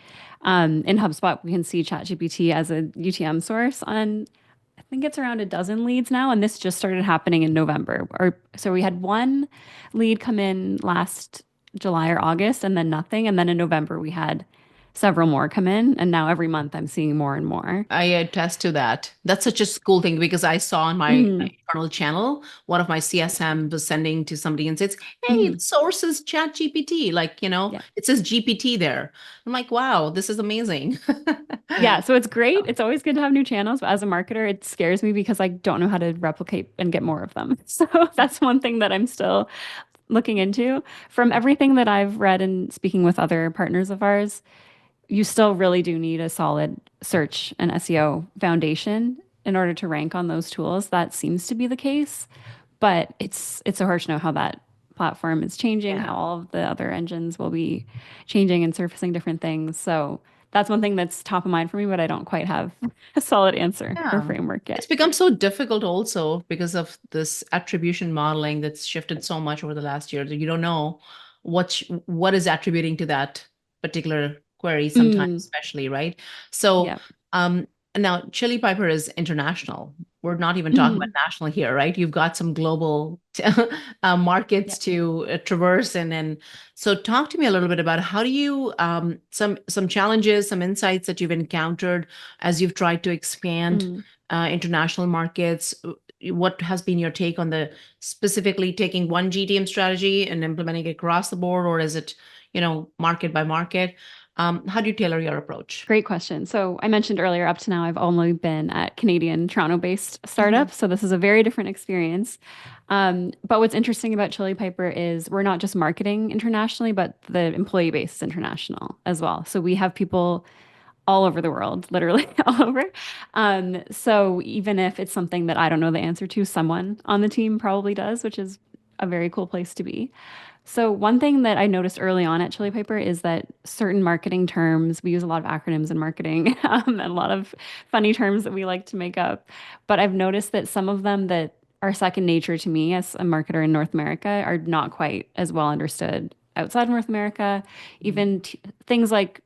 Speaker 3: in HubSpot, we can see ChatGPT as a UTM source on, I think it's around a dozen leads now. And this just started happening in November. So we had one lead come in last July or August and then nothing. And then in November, we had several more come in. And now every month I'm seeing more and more.
Speaker 2: I attest to that. That's such a cool thing because I saw on my
Speaker 3: Mhm.
Speaker 2: internal channel, one of my CSM was sending to somebody and says, hey,
Speaker 3: Mhm.
Speaker 2: the source is ChatGPT. Like,
Speaker 3: Yeah.
Speaker 2: it says GPT there. I'm like, wow, this is amazing.
Speaker 3: Yeah, so it's great. It's always good to have new channels, but as a marketer, it scares me because I don't know how to replicate and get more of them. So that's one thing that I'm still looking into. From everything that I've read and speaking with other partners of ours, you still really do need a solid search and SEO foundation in order to rank on those tools. That seems to be the case, but it's so hard to know how that platform is changing,
Speaker 2: Yeah.
Speaker 3: how all of the other engines will be changing and surfacing different things. So that's one thing that's top of mind for me, but I don't quite have a solid answer or
Speaker 2: Yeah.
Speaker 3: framework
Speaker 2: It's
Speaker 3: yet.
Speaker 2: become so difficult also because of this attribution modeling that's shifted so much over the last year that you don't know what is attributing to that particular query sometimes,
Speaker 3: Mm,
Speaker 2: especially, right? So
Speaker 3: yeah.
Speaker 2: now Chili Piper is international. We're not even talking about
Speaker 3: Mm,
Speaker 2: national here, right? You've got some global
Speaker 3: yeah.
Speaker 2: markets to traverse, and so talk to me a little bit about how do you some challenges, some insights that you've encountered as you've tried to expand
Speaker 3: Mm.
Speaker 2: international markets. What has been your take on the specifically taking one GTM strategy and implementing it across the board, or is it, market by market? How do you tailor your approach?
Speaker 3: Great question. So I mentioned earlier, up to now, I've only been at Canadian Toronto-based
Speaker 2: Mhm.
Speaker 3: startups. So this is a very different experience. But what's interesting about Chili Piper is we're not just marketing internationally, but the employee base is international as well. So we have people all over the world, literally all over. So even if it's something that I don't know the answer to, someone on the team probably does, which is a very cool place to be. So one thing that I noticed early on at Chili Piper is that certain marketing terms, we use a lot of acronyms in marketing, and a lot of funny terms that we like to make up. But I've noticed that some of them that are second nature to me as a marketer in North America are not quite as well understood outside of North America. Even things like,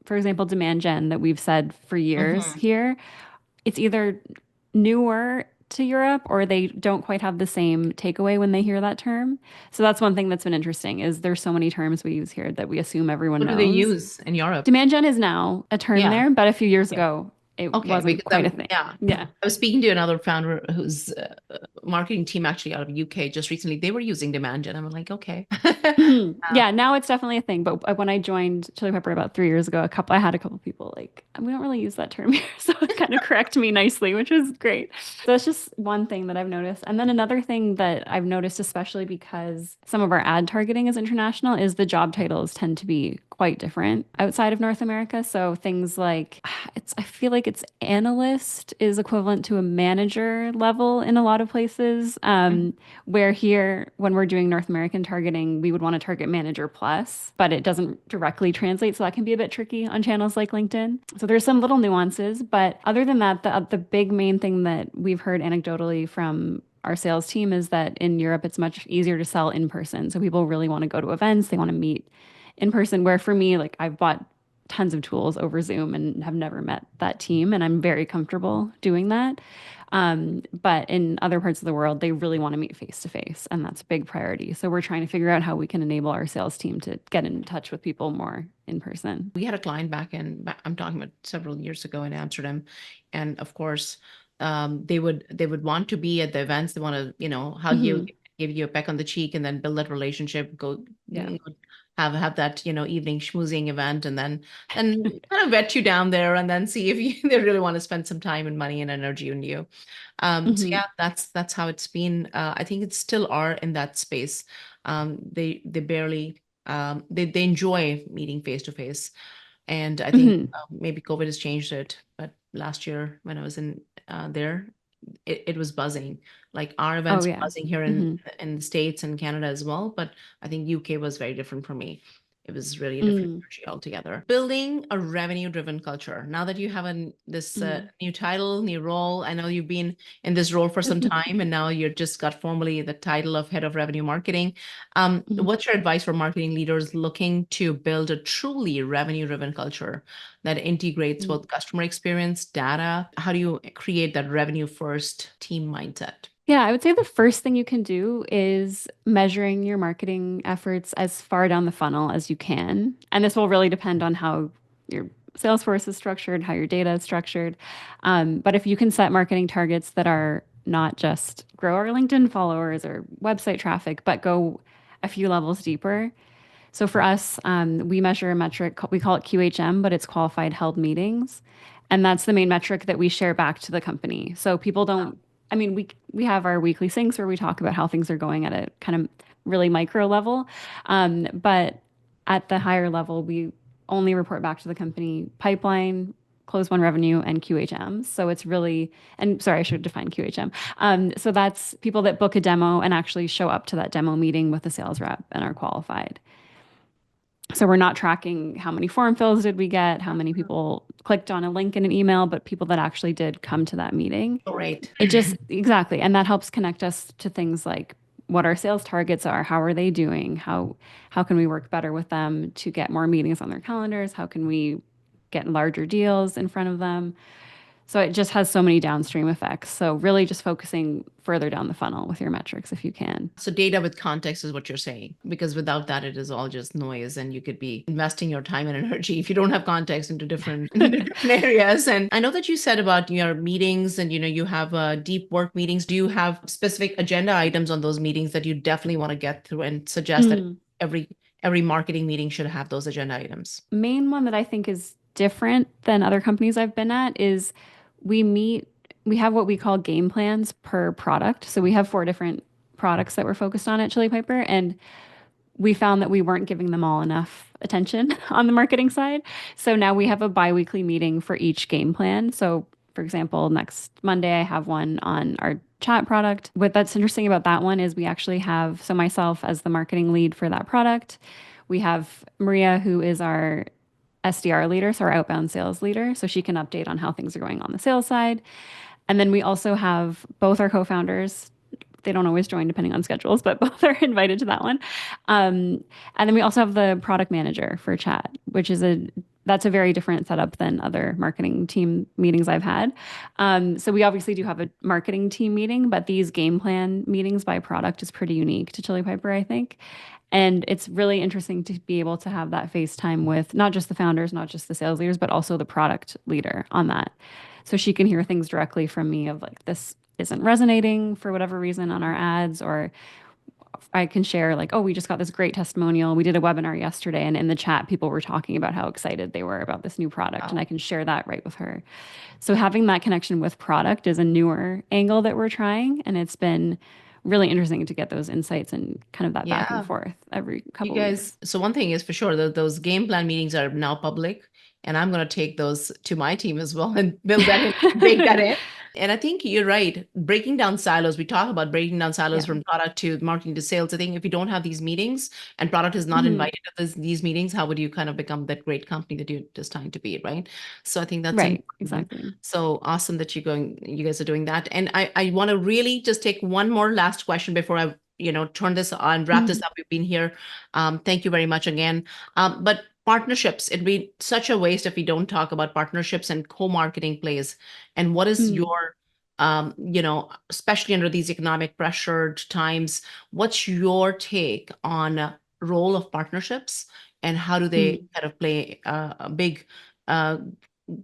Speaker 3: for example, demand gen that we've said for years
Speaker 2: Mhm.
Speaker 3: here, it's either newer to Europe or they don't quite have the same takeaway when they hear that term. So that's one thing that's been interesting is there's so many terms we use here that we assume everyone
Speaker 2: What do they
Speaker 3: knows.
Speaker 2: use in Europe?
Speaker 3: Demand gen is now a term
Speaker 2: Yeah.
Speaker 3: there, but a few years
Speaker 2: Okay.
Speaker 3: ago it
Speaker 2: Okay,
Speaker 3: wasn't
Speaker 2: because
Speaker 3: quite a thing.
Speaker 2: yeah,
Speaker 3: Yeah.
Speaker 2: I was speaking to another founder whose marketing team actually out of UK just recently. They were using demand gen. I'm like, okay.
Speaker 3: Yeah, now it's definitely a thing. But when I joined Chili Pepper about 3 years ago, I had a couple people like, we don't really use that term here. So it kind of correct me nicely, which was great. So it's just one thing that I've noticed. And then another thing that I've noticed, especially because some of our ad targeting is international, is the job titles tend to be quite different outside of North America. So things like I feel like it's analyst is equivalent to a manager level in a lot of places. Where here, when we're doing North American targeting, we would want to target manager plus, but it doesn't directly translate. So that can be a bit tricky on channels like LinkedIn. So there's some little nuances. But other than that, the big main thing that we've heard anecdotally from our sales team is that in Europe, it's much easier to sell in person. So people really want to go to events, they want to meet in person. Where for me, like I've bought tons of tools over Zoom and have never met that team, and I'm very comfortable doing that. But in other parts of the world, they really want to meet face to face, and that's a big priority. So we're trying to figure out how we can enable our sales team to get in touch with people more in person.
Speaker 2: We had a client I'm talking about several years ago in Amsterdam, and of course, they would want to be at the events. They want to, hug you, give you a peck on the cheek, and then build that relationship.
Speaker 3: Yeah.
Speaker 2: Have that, evening schmoozing event, and then kind of vet you down there, and then see if they really want to spend some time and money and energy on you. So yeah, that's how it's been. I think it still are in that space. They barely they enjoy meeting face to face. And I think maybe COVID has changed it. But last year when I was in there, it was buzzing. Like our events were buzzing here in the States and Canada as well. But I think UK was very different for me. It was really a different energy altogether. Building a revenue-driven culture. Now that you have this new title, new role, I know you've been in this role for some time, and now you're just got formally the title of Head of Revenue Marketing. What's your advice for marketing leaders looking to build a truly revenue-driven culture that integrates both customer experience, data? How do you create that revenue-first team mindset?
Speaker 3: Yeah, I would say the first thing you can do is measuring your marketing efforts as far down the funnel as you can. And this will really depend on how your Salesforce is structured, how your data is structured. But if you can set marketing targets that are not just grow our LinkedIn followers or website traffic, but go a few levels deeper. So for us, we measure a metric, we call it QHM, but it's qualified held meetings. And that's the main metric that we share back to the company. So people don't, I mean, we have our weekly syncs where we talk about how things are going at a kind of really micro level. But at the higher level, we only report back to the company pipeline, close one revenue, and QHM. So it's really, and sorry, I should define QHM. So that's people that book a demo and actually show up to that demo meeting with the sales rep and are qualified. So we're not tracking how many form fills did we get, how many people clicked on a link in an email, but people that actually did come to that meeting.
Speaker 2: Great.
Speaker 3: It just, exactly. And that helps connect us to things like what our sales targets are, how are they doing, how can we work better with them to get more meetings on their calendars, how can we get larger deals in front of them. So it just has so many downstream effects. So really just focusing further down the funnel with your metrics if you can.
Speaker 2: So data with context is what you're saying, because without that, it is all just noise, and you could be investing your time and energy if you don't have context into different areas. And I know that you said about your meetings and, you have deep work meetings. Do you have specific agenda items on those meetings that you definitely want to get through and suggest that every marketing meeting should have those agenda items?
Speaker 3: Main one that I think is different than other companies I've been at is we have what we call game plans per product. So we have 4 different products that we're focused on at Chili Piper, and we found that we weren't giving them all enough attention on the marketing side. So now we have a biweekly meeting for each game plan. So for example, next Monday, I have one on our chat product. What that's interesting about that one is we actually have, so myself as the marketing lead for that product, we have Maria, who is our SDR leader, so our outbound sales leader, so she can update on how things are going on the sales side. And then we also have both our co-founders. They don't always join depending on schedules, but both are invited to that one. And then we also have the product manager for chat, which is that's a very different setup than other marketing team meetings I've had. So we obviously do have a marketing team meeting, but these game plan meetings by product is pretty unique to Chili Piper, I think. And it's really interesting to be able to have that FaceTime with not just the founders, not just the sales leaders, but also the product leader on that. So she can hear things directly from me of like, this isn't resonating for whatever reason on our ads, or I can share like, oh, we just got this great testimonial. We did a webinar yesterday, and in the chat, people were talking about how excited they were about this new product, and I can share that right with her. So having that connection with product is a newer angle that we're trying, and it's been really interesting to get those insights and kind of that back and forth every couple of weeks.
Speaker 2: So one thing is for sure that those game plan meetings are now public, and I'm going to take those to my team as well and build that in, bake that in. And I think you're right. Breaking down silos. We talk about breaking down silos from product to marketing to sales. I think if you don't have these meetings and product is not invited to these meetings, how would you kind of become that great company that you're destined to be, right? So I think that's
Speaker 3: right. Exactly.
Speaker 2: So awesome that you guys are doing that. And I want to really just take one more last question before I turn this on, wrap this up. We've been here. Thank you very much again. But partnerships, it'd be such a waste if we don't talk about partnerships and co-marketing plays. And what is your especially under these economic pressured times, what's your take on role of partnerships and how do they kind of play a big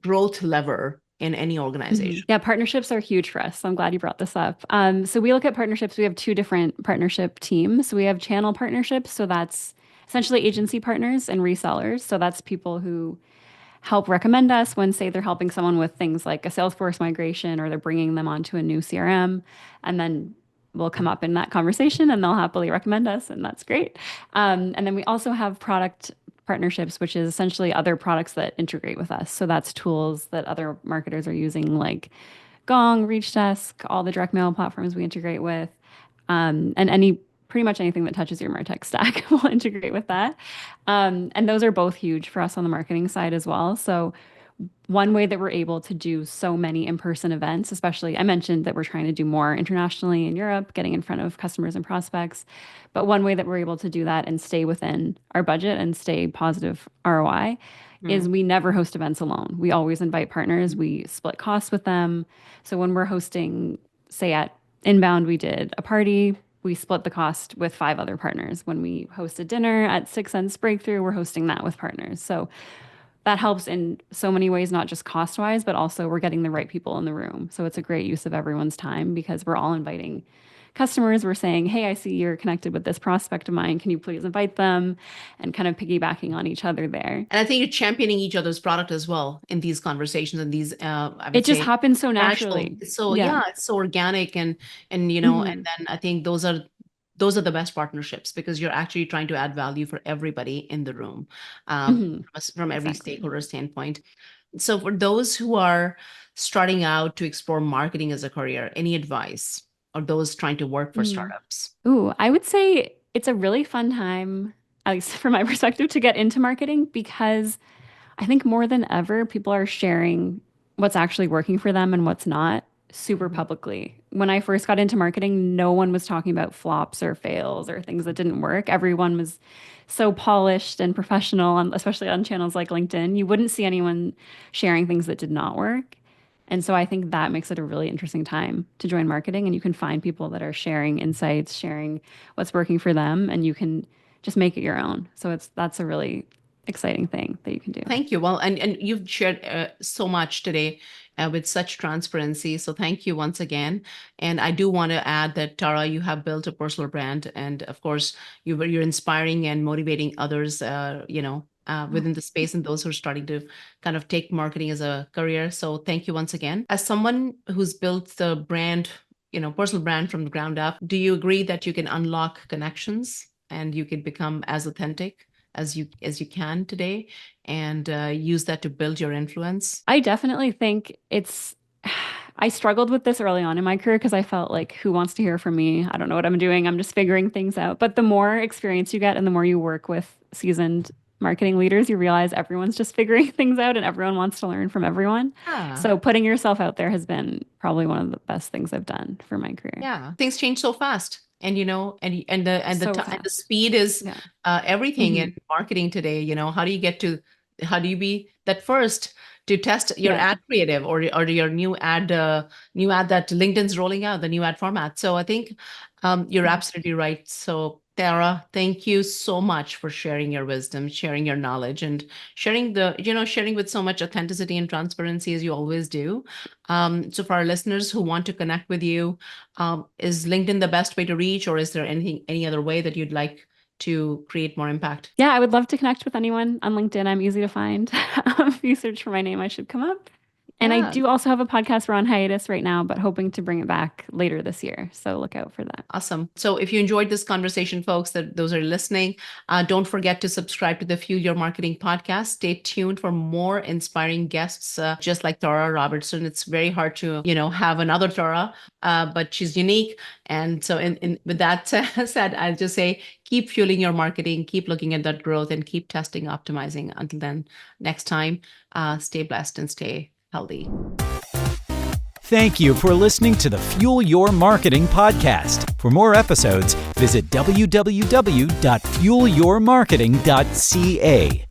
Speaker 2: growth lever in any organization?
Speaker 3: Yeah, partnerships are huge for us. So I'm glad you brought this up. So we look at partnerships. We have two different partnership teams. We have channel partnerships. So that's essentially agency partners and resellers. So that's people who help recommend us when, say, they're helping someone with things like a Salesforce migration or they're bringing them onto a new CRM. And then we'll come up in that conversation and they'll happily recommend us. And that's great. And then we also have product partnerships, which is essentially other products that integrate with us. So that's tools that other marketers are using, like Gong, ReachDesk, all the direct mail platforms we integrate with, and pretty much anything that touches your MarTech stack will integrate with that. And those are both huge for us on the marketing side as well. So one way that we're able to do so many in-person events, especially I mentioned that we're trying to do more internationally in Europe, getting in front of customers and prospects. But one way that we're able to do that and stay within our budget and stay positive ROI is we never host events alone. We always invite partners. We split costs with them. So when we're hosting, say at Inbound, we did a party. We split the cost with 5 other partners. When we host a dinner at 6 Cents Breakthrough, we're hosting that with partners. So that helps in so many ways, not just cost wise, but also we're getting the right people in the room. So it's a great use of everyone's time because we're all inviting customers. We're saying, hey, I see you're connected with this prospect of mine. Can you please invite them? And kind of piggybacking on each other there.
Speaker 2: And I think you're championing each other's product as well in these conversations and these,
Speaker 3: it just happens so naturally.
Speaker 2: So yeah, it's so organic and and then I think those are the best partnerships because you're actually trying to add value for everybody in the room from every stakeholder standpoint. So for those who are starting out to explore marketing as a career, any advice? Or those trying to work for startups?
Speaker 3: Ooh, I would say it's a really fun time, at least from my perspective, to get into marketing because I think more than ever, people are sharing what's actually working for them and what's not super publicly. When I first got into marketing, no one was talking about flops or fails or things that didn't work. Everyone was so polished and professional, especially on channels like LinkedIn. You wouldn't see anyone sharing things that did not work. And so I think that makes it a really interesting time to join marketing. And you can find people that are sharing insights, sharing what's working for them, and you can just make it your own. So that's a really exciting thing that you can do.
Speaker 2: Thank you. Well, and you've shared so much today with such transparency. So thank you once again. And I do want to add that, Tara, you have built a personal brand. And of course, you're inspiring and motivating others, within the space and those who are starting to kind of take marketing as a career. So thank you once again. As someone who's built the brand, personal brand from the ground up, do you agree that you can unlock connections and you can become as authentic as you can today and use that to build your influence?
Speaker 3: I definitely think I struggled with this early on in my career because I felt like, who wants to hear from me? I don't know what I'm doing. I'm just figuring things out. But the more experience you get and the more you work with seasoned marketing leaders, you realize everyone's just figuring things out and everyone wants to learn from everyone. So putting yourself out there has been probably one of the best things I've done for my career.
Speaker 2: Yeah, things change so fast. And the speed is everything in marketing today. How do you be that first to test your ad creative or your new ad that LinkedIn's rolling out, the new ad format? So I think you're absolutely right. So Tara, thank you so much for sharing your wisdom, sharing your knowledge, and sharing with so much authenticity and transparency as you always do. So for our listeners who want to connect with you, is LinkedIn the best way to reach, or is there any other way that you'd like to create more impact?
Speaker 3: Yeah, I would love to connect with anyone on LinkedIn. I'm easy to find. If you search for my name, I should come up. And I do also have a podcast. We're on hiatus right now, but hoping to bring it back later this year. So look out for that.
Speaker 2: Awesome. So if you enjoyed this conversation, folks, those are listening, don't forget to subscribe to the Fuel Your Marketing podcast. Stay tuned for more inspiring guests, just like Tara Robertson. It's very hard to, have another Tara, but she's unique. And so with that said, I'll just say, keep fueling your marketing, keep looking at that growth, and keep testing, optimizing. Until then, next time, stay blessed and stay healthy.
Speaker 1: Thank you for listening to the Fuel Your Marketing podcast. For more episodes, visit www.fuelyourmarketing.ca.